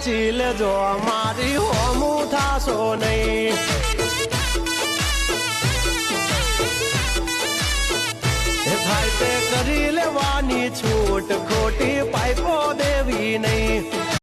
સાચી લેજો મારી હોમું થાશો નહીં થાય તે કરી લેવાની છૂટ ખોટી પાઇપો દેવી નહીં